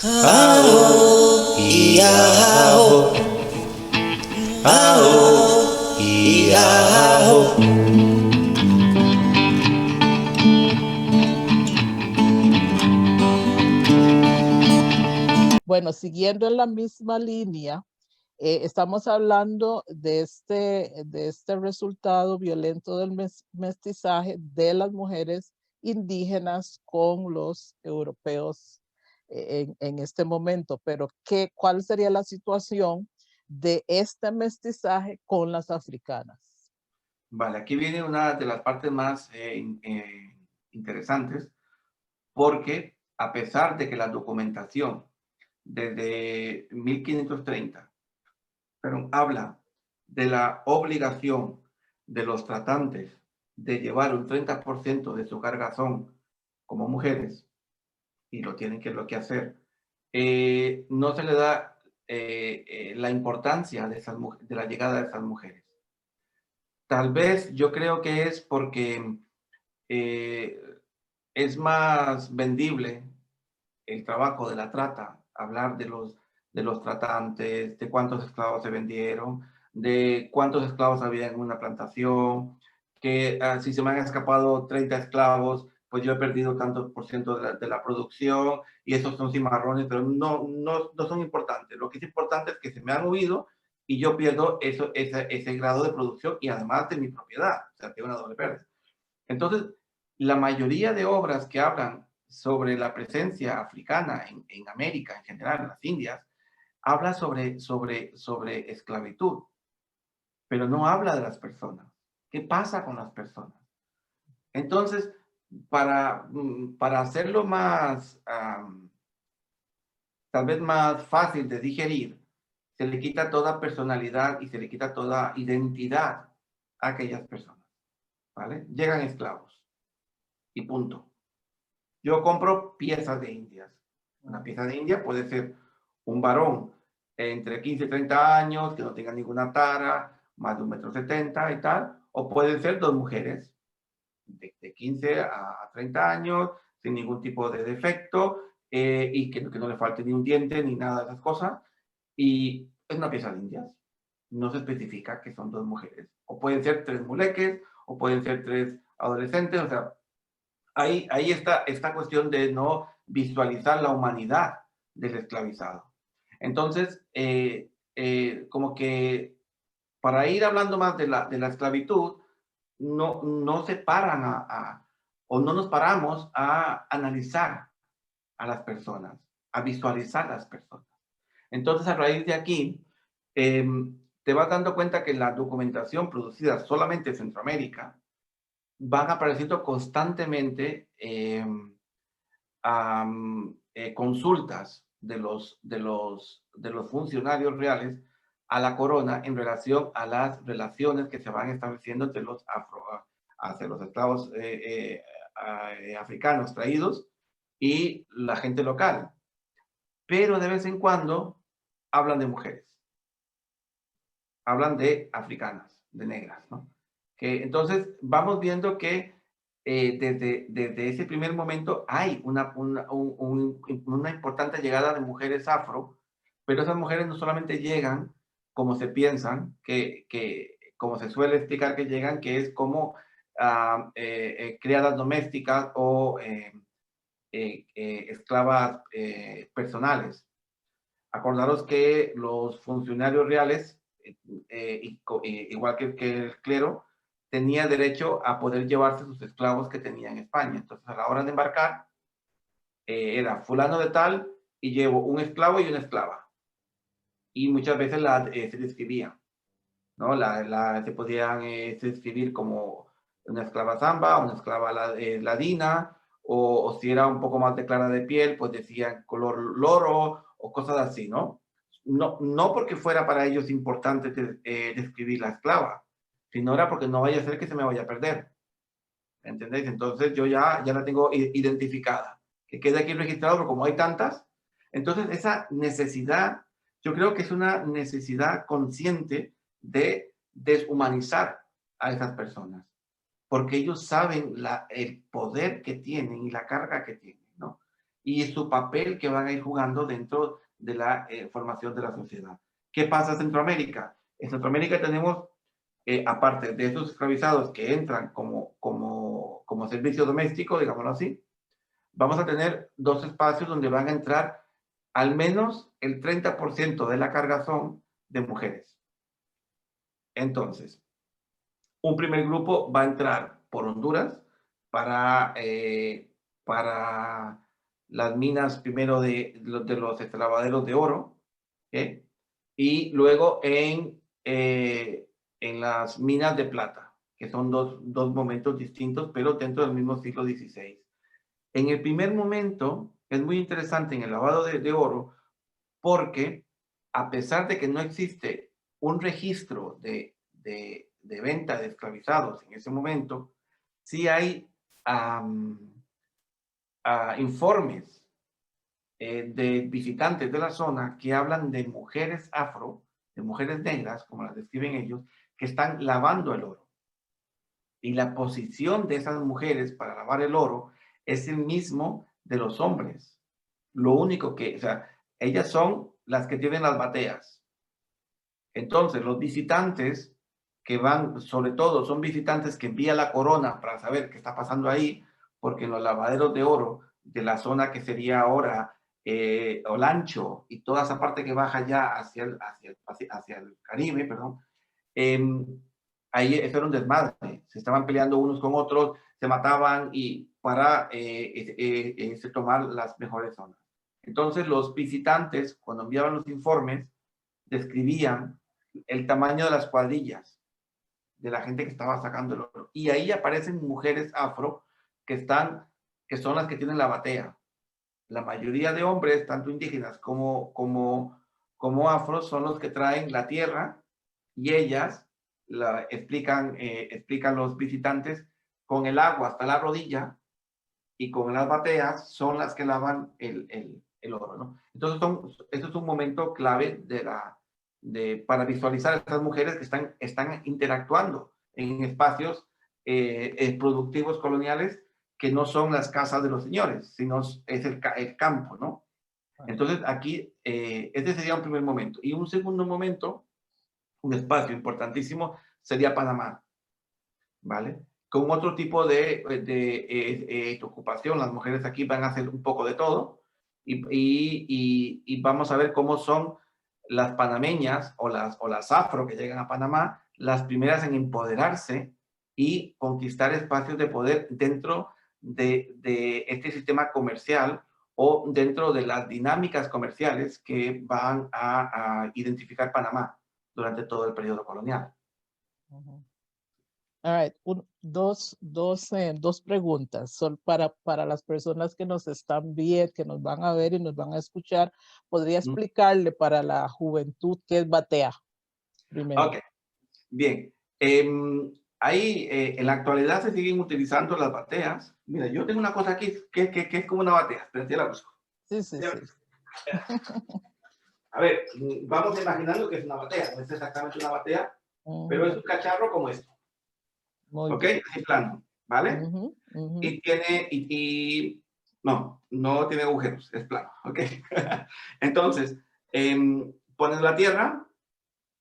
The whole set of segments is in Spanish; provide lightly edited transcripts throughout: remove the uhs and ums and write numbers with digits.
Aho, Iaho, Aho, Iaho. Bueno, siguiendo en la misma línea, estamos hablando de este resultado violento del mestizaje de las mujeres indígenas con los europeos en este momento, pero ¿cuál sería la situación de este mestizaje con las africanas? Vale, aquí viene una de las partes más interesantes, porque a pesar de que la documentación desde 1530 pero habla de la obligación de los tratantes de llevar un 30% de su cargazón como mujeres, y lo tienen que, lo que hacer, no se le da la importancia de la llegada de esas mujeres. Tal vez yo creo que es porque eh, es más vendible el trabajo de la trata, hablar de los tratantes, de cuántos esclavos se vendieron, de cuántos esclavos había en una plantación, que si se me han escapado 30 esclavos, pues yo he perdido tanto por ciento de la producción y esos son cimarrones, pero no son importantes. Lo que es importante es que se me han huido y yo pierdo ese grado de producción y además de mi propiedad, o sea, tengo una doble pérdida. Entonces, la mayoría de obras que hablan sobre la presencia africana en América, en general, en las Indias, habla sobre esclavitud, pero no habla de las personas. ¿Qué pasa con las personas? Entonces, para hacerlo más, tal vez más fácil de digerir, se le quita toda personalidad y se le quita toda identidad a aquellas personas, ¿vale? Llegan esclavos y punto. Yo compro piezas de indias. Una pieza de india puede ser un varón entre 15 y 30 años, que no tenga ninguna tara, más de 1,70 m y tal, o pueden ser dos mujeres de 15 a 30 años, sin ningún tipo de defecto, y que no le falte ni un diente ni nada de esas cosas, y es una pieza de indias. No se especifica que son dos mujeres. O pueden ser tres muleques, o pueden ser tres adolescentes, o sea, ahí está esta cuestión de no visualizar la humanidad del esclavizado. Entonces, como que para ir hablando más de la esclavitud, no se paran o no nos paramos a analizar a las personas, a visualizar a las personas. Entonces, a raíz de aquí, eh, te vas dando cuenta que la documentación producida solamente en Centroamérica van apareciendo constantemente consultas de los funcionarios reales a la corona en relación a las relaciones que se van estableciendo entre hacia los esclavos africanos traídos y la gente local. Pero de vez en cuando hablan de mujeres, hablan de africanas, de negras, ¿no? Que entonces vamos viendo que desde ese primer momento hay una importante llegada de mujeres afro, pero esas mujeres no solamente llegan como se piensan, como se suele explicar que llegan, que es como criadas domésticas o esclavas personales. Acordaros que los funcionarios reales, igual que el clero, tenía derecho a poder llevarse sus esclavos que tenía en España. Entonces, a la hora de embarcar, era fulano de tal y llevo un esclavo y una esclava. Y muchas veces se describían, ¿no? Se podían describir como una esclava zamba, una esclava ladina, o si era un poco más de clara de piel, pues decían color loro o cosas así, ¿no? No porque fuera para ellos importante describir la esclava, sino era porque no vaya a ser que se me vaya a perder. ¿Entendéis? Entonces yo ya la tengo identificada. Que quede aquí registrado, pero como hay tantas, entonces esa necesidad, yo creo que es una necesidad consciente de deshumanizar a esas personas, porque ellos saben el poder que tienen y la carga que tienen, ¿no? y su papel que van a ir jugando dentro de la formación de la sociedad. ¿Qué pasa en Centroamérica? En Centroamérica tenemos, aparte de esos esclavizados que entran como servicio doméstico, digámoslo así, vamos a tener dos espacios donde van a entrar al menos el 30% de la cargazón de mujeres. Entonces, un primer grupo va a entrar por Honduras para las minas primero de los lavaderos de oro, ¿eh? Y luego en las minas de plata, que son dos momentos distintos, pero dentro del mismo siglo XVI. En el primer momento, es muy interesante en el lavado de oro, porque a pesar de que no existe un registro de venta de esclavizados en ese momento, sí hay informes de visitantes de la zona que hablan de mujeres afro, de mujeres negras, como las describen ellos, que están lavando el oro. Y la posición de esas mujeres para lavar el oro es el mismo de los hombres. Lo único que, o sea, ellas son las que tienen las bateas. Entonces, los visitantes que van, sobre todo, son visitantes que envía la corona para saber qué está pasando ahí, porque en los lavaderos de oro de la zona que sería ahora Olancho y toda esa parte que baja ya hacia el Caribe, perdón, ahí eso era un desmadre. Se estaban peleando unos con otros, se mataban y para tomar las mejores zonas. Entonces, los visitantes, cuando enviaban los informes, describían el tamaño de las cuadrillas de la gente que estaba sacando el oro. Y ahí aparecen mujeres afro que son las que tienen la batea. La mayoría de hombres, tanto indígenas como afros, son los que traen la tierra y ellas explican los visitantes con el agua hasta la rodilla y con las bateas son las que lavan el oro, ¿no? Entonces, eso es un momento clave para visualizar a estas mujeres que están interactuando en espacios productivos coloniales que no son las casas de los señores, sino es el campo, ¿no? Entonces, aquí, este sería un primer momento. Y un segundo momento, un espacio importantísimo, sería Panamá, ¿vale? Con otro tipo de ocupación. Las mujeres aquí van a hacer un poco de todo y vamos a ver cómo son las panameñas o las afro que llegan a Panamá, las primeras en empoderarse y conquistar espacios de poder dentro de este sistema comercial o dentro de las dinámicas comerciales que van a identificar Panamá durante todo el periodo colonial. Uh-huh. All right. Dos preguntas. Son para las personas que nos están viendo, que nos van a ver y nos van a escuchar. ¿Podría explicarle para la juventud qué es batea? Primero. Ok, bien. Ahí en la actualidad se siguen utilizando las bateas. Mira, yo tengo una cosa aquí que es como una batea. Espérate, la busco. Sí, sí, sí. A ver, vamos imaginando que es una batea. No es exactamente una batea, pero es un cacharro como esto. Muy ¿Ok? bien. Así plano, ¿vale? Y tiene, no tiene agujeros, es plano, ¿ok? Entonces, pones la tierra,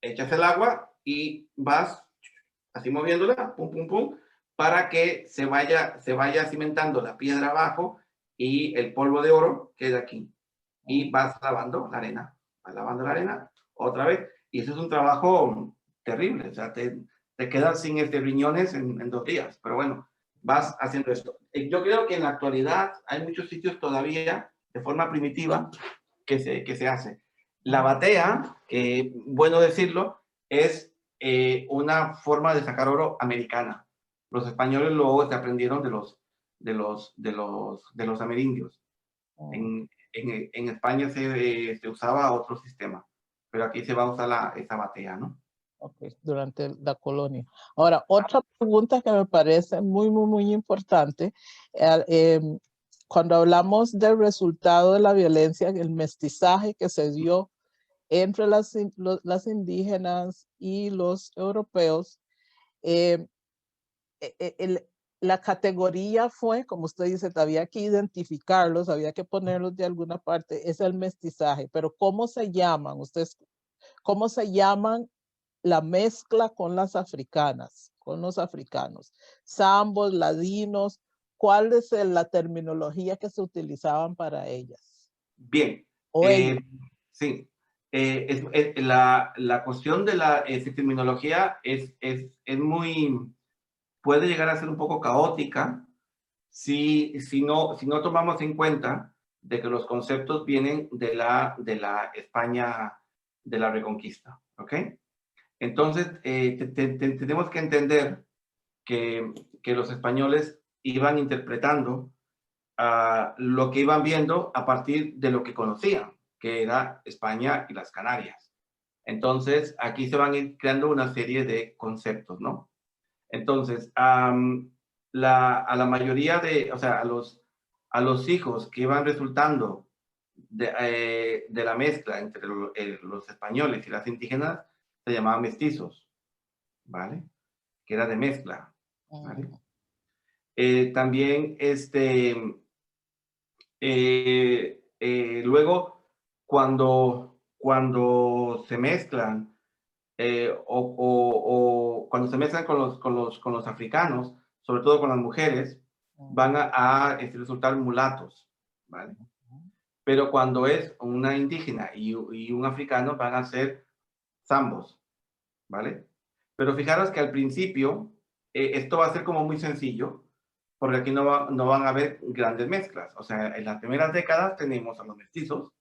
echas el agua y vas así moviéndola, pum, pum, pum, para que se vaya cimentando la piedra abajo y el polvo de oro queda aquí. Y vas lavando la arena otra vez. Y eso es un trabajo terrible, o sea, te quedas sin riñones en 2 días, pero bueno, vas haciendo esto. Yo creo que en la actualidad hay muchos sitios todavía de forma primitiva que se hace. La batea, bueno decirlo, es una forma de sacar oro americana. Los españoles luego se aprendieron de los amerindios. En España se usaba otro sistema, pero aquí se va a usar esa batea, ¿no? Okay, durante la colonia. Ahora, otra pregunta que me parece muy, muy, muy importante. Cuando hablamos del resultado de la violencia, el mestizaje que se dio entre las indígenas y los europeos, la categoría fue, como usted dice, había que identificarlos, había que ponerlos de alguna parte, es el mestizaje, pero ¿cómo se llaman? Ustedes, ¿cómo se llaman la mezcla con las africanas, con los africanos? Zambos, ladinos, ¿cuál es la terminología que se utilizaban para ellas? Bien, O ellos. sí. La cuestión de la terminología es muy, puede llegar a ser un poco caótica si no tomamos en cuenta de que los conceptos vienen de la España de la Reconquista, ¿ok? Entonces, tenemos que entender que los españoles iban interpretando lo que iban viendo a partir de lo que conocían, que era España y las Canarias. Entonces, aquí se van a ir creando una serie de conceptos, ¿no? Entonces, a la mayoría o sea, a los hijos que iban resultando de la mezcla entre los españoles y las indígenas, se llamaban mestizos, ¿vale? Que era de mezcla, ¿vale? También, luego, cuando se mezclan, o cuando se mezclan con los africanos, sobre todo con las mujeres, van a resultar mulatos, ¿vale? Pero cuando es una indígena y un africano, van a ser zambos, ¿vale? Pero fijaros que al principio, esto va a ser como muy sencillo, porque aquí no van a haber grandes mezclas. O sea, en las primeras décadas tenemos a los mestizos,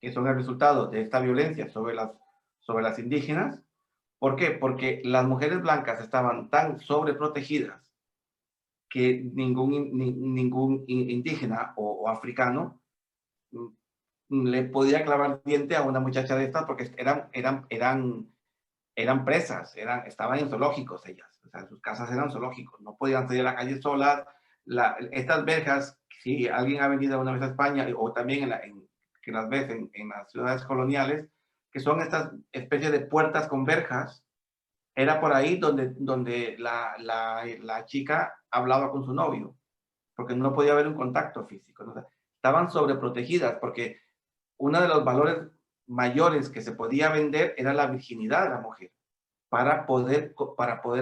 que son el resultado de esta violencia sobre las indígenas. ¿Por qué? Porque las mujeres blancas estaban tan sobreprotegidas que ningún indígena o africano le podía clavar diente a una muchacha de estas porque eran presas, estaban en zoológicos ellas. O sea, sus casas eran zoológicos, no podían salir a la calle solas. Estas verjas, si alguien ha venido una vez a España, o también que las ves en las ciudades coloniales, que son estas especies de puertas con verjas, era por ahí donde la chica hablaba con su novio, porque no podía haber un contacto físico, ¿no? Estaban sobreprotegidas, porque uno de los valores mayores que se podía vender era la virginidad de la mujer, para poder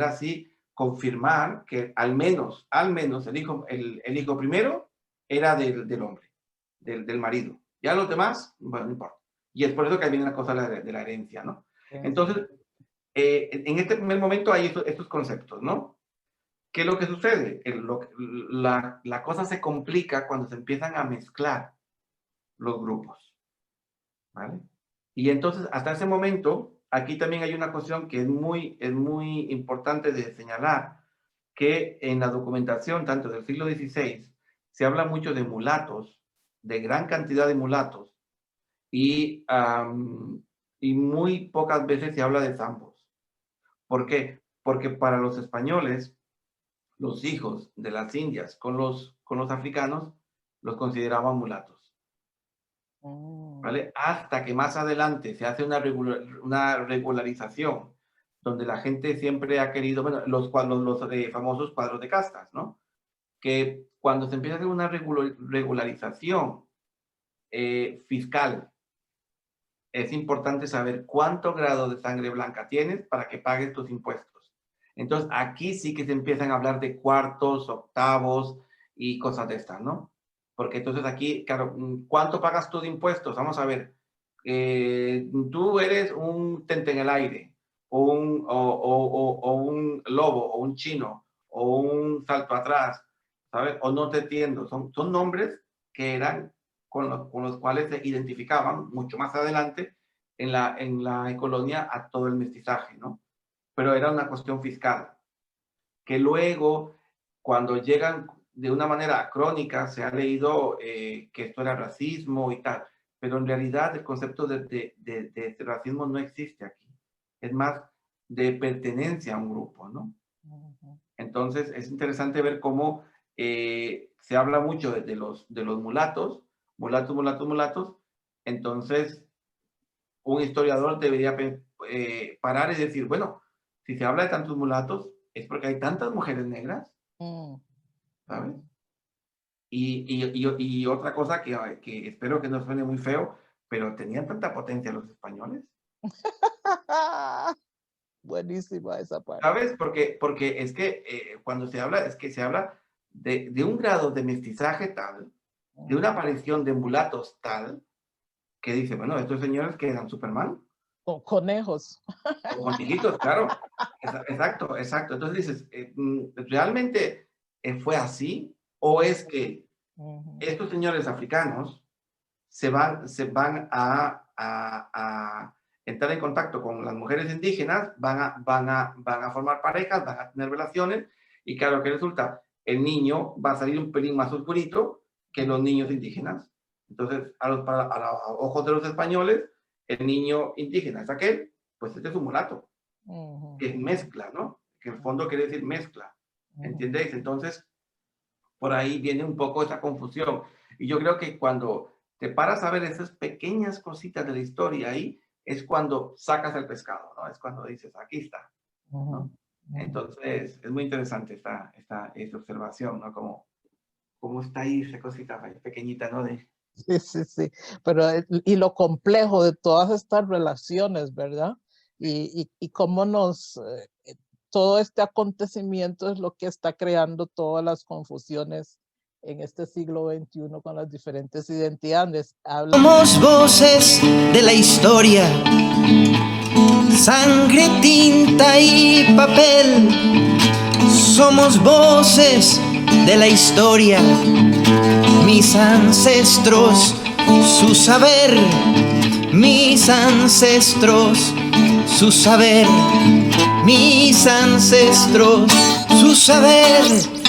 así confirmar que al menos el hijo primero era del hombre, del marido. Ya los demás, bueno, no importa. Y es por eso que viene la cosa de la herencia, ¿no? Entonces, en este primer momento hay estos conceptos, ¿no? ¿Qué es lo que sucede? La cosa se complica cuando se empiezan a mezclar los grupos, ¿vale? Y entonces, hasta ese momento, aquí también hay una cuestión que es muy importante de señalar, que en la documentación, tanto del siglo XVI, se habla mucho de mulatos, de gran cantidad de mulatos, y muy pocas veces se habla de zambos. ¿Por qué? Porque para los españoles, los hijos de las indias con los africanos los consideraban mulatos, ¿vale? Hasta que más adelante se hace una regularización, donde la gente siempre ha querido, bueno, los famosos cuadros de castas, ¿no? Que cuando se empieza a hacer una regularización fiscal, es importante saber cuánto grado de sangre blanca tienes para que pagues tus impuestos. Entonces, aquí sí que se empiezan a hablar de cuartos, octavos y cosas de estas, ¿no? Porque entonces aquí, claro, ¿cuánto pagas tú de impuestos? Vamos a ver, tú eres un tente en el aire, o un lobo, o un chino, o un salto atrás, ¿sabes? O no te entiendo. Son nombres que eran con los cuales se identificaban mucho más adelante en la colonia a todo el mestizaje, ¿no? Pero era una cuestión fiscal, que luego, cuando llegan de una manera crónica, se ha leído que esto era racismo y tal, pero en realidad el concepto de racismo no existe aquí. Es más de pertenencia a un grupo, ¿no? Entonces, es interesante ver cómo se habla mucho de los mulatos, mulatos. Entonces, un historiador debería parar y decir, bueno, si se habla de tantos mulatos, es porque hay tantas mujeres negras. ¿sabes? Y otra cosa que espero que no suene muy feo, pero tenían tanta potencia los españoles, Buenísima esa parte. ¿sabes? Porque es que cuando se habla, es que se habla de un grado de mestizaje tal, de una aparición de mulatos tal, que dice, bueno, estos señores que eran Superman, Con conejos. o conejitos, claro. Exacto, exacto. Entonces dices, ¿realmente fue así? ¿O es que Ujú. estos señores africanos se van a entrar en contacto con las mujeres indígenas, van a formar parejas, van a tener relaciones, y claro que resulta, el niño va a salir un pelín más oscurito que los niños indígenas. Entonces, a los ojos de los españoles, el niño indígena es aquel, pues este es un mulato, Ujú. que es mezcla, ¿no? Que en el fondo quiere decir mezcla, Ujú. ¿entendéis? Entonces, por ahí viene un poco esa confusión. Y yo creo que cuando te paras a ver esas pequeñas cositas de la historia ahí, es cuando sacas el pescado, ¿no? Es cuando dices, aquí está, Ujú. ¿no? Entonces, es muy interesante esta observación, ¿no? Como está ahí esa cosita ahí pequeñita, ¿no? Sí, sí, sí. Pero, y lo complejo de todas estas relaciones, ¿verdad? Y cómo todo este acontecimiento es lo que está creando todas las confusiones en este siglo XXI con las diferentes identidades. Somos voces de la historia, sangre, tinta y papel. Somos voces de la historia, mis ancestros, su saber, mis ancestros, su saber, mis ancestros, su saber.